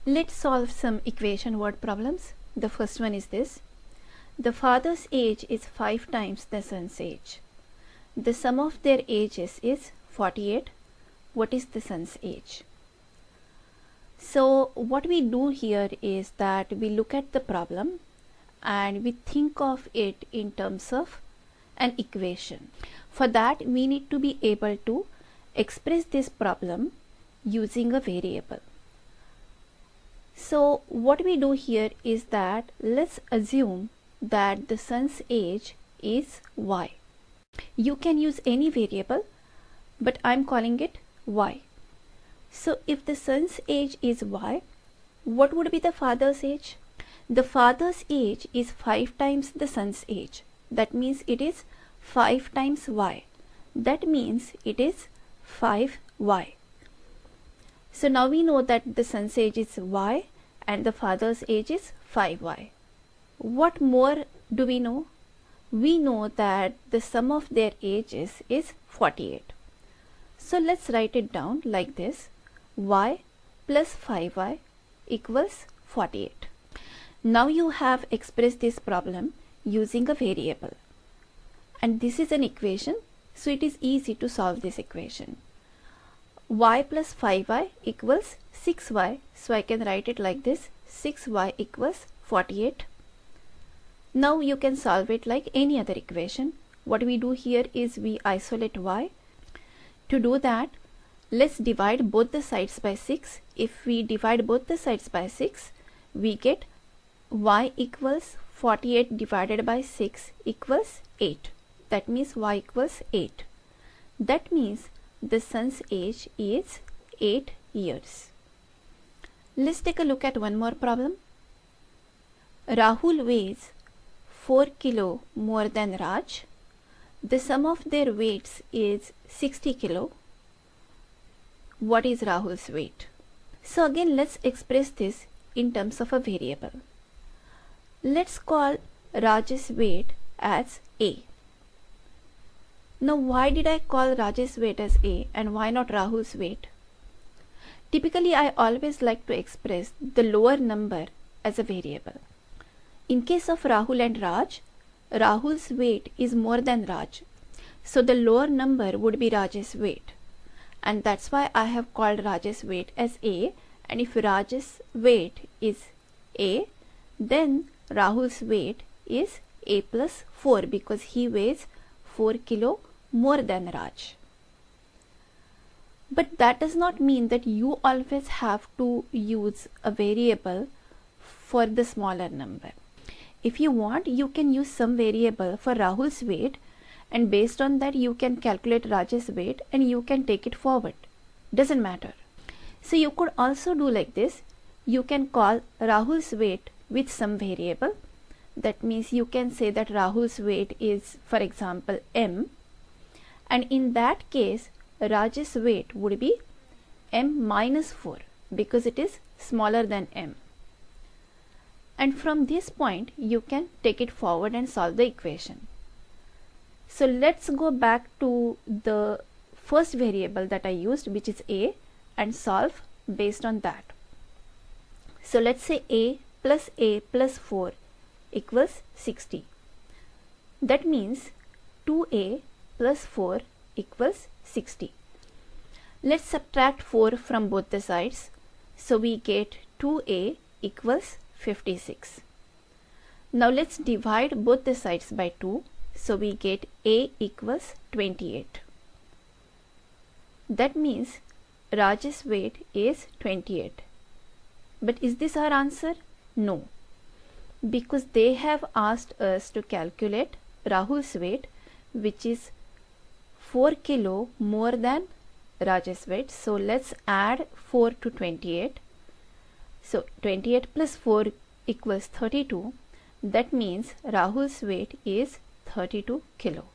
Let's solve some equation word problems. The first one is this. The father's age is 5 times the son's age. The sum of their ages is 48. What is the son's age? So what we do here is that we look at the problem and we think of it in terms of an equation. For that we need to be able to express this problem using a variable. So what we do here is that let's assume that the son's age is y. You can use any variable, but I'm calling it y. So if the son's age is y, what would be the father's age? The father's age is 5 times the son's age. That means it is 5 times y. That means it is 5y. So now we know that the son's age is y and the father's age is 5y. What more do we know? We know that the sum of their ages is 48. So let's write it down like this. Y plus 5y equals 48. Now you have expressed this problem using a variable. And this is an equation, so it is easy to solve this equation. Y plus 5y equals 6y, so I can write it like this. 6y equals 48. Now you can solve it like any other equation. What we do here is we isolate y. To do that, let's divide both the sides by 6. If we divide both the sides by 6, we get y equals 48 divided by 6 equals 8. That means y equals 8. That means the son's age is 8 years. Let's take a look at one more problem. Rahul weighs 4 kilo more than Raj. The sum of their weights is 60 kilo. What is Rahul's weight? So again, let's express this in terms of a variable. Let's call Raj's weight as A. Now why did I call Raj's weight as A and why not Rahul's weight? Typically I always like to express the lower number as a variable. In case of Rahul and Raj, Rahul's weight is more than Raj. So the lower number would be Raj's weight. And that's why I have called Raj's weight as A. And if Raj's weight is A, then Rahul's weight is A plus 4 because he weighs 4 kilo more than Raj. But that does not mean that you always have to use a variable for the smaller number. If you want, you can use some variable for Rahul's weight, and based on that you can calculate Raj's weight and you can take it forward. Doesn't matter. So you could also do like this. You can call Rahul's weight with some variable. That means you can say that Rahul's weight is, for example, m, and in that case Raj's weight would be m minus 4 because it is smaller than m. And from this point you can take it forward and solve the equation. So let's go back to the first variable that I used, which is A, and solve based on that. So let's say A plus 4 equals 60. That means 2A plus 4 equals 60. Let's subtract 4 from both the sides. So we get 2A equals 56. Now let's divide both the sides by 2. So we get A equals 28. That means Raj's weight is 28. But is this our answer? No. Because they have asked us to calculate Rahul's weight, which is 4 kilo more than Raj's weight. So let's add 4 to 28. So 28 plus 4 equals 32. That means Rahul's weight is 32 kilo.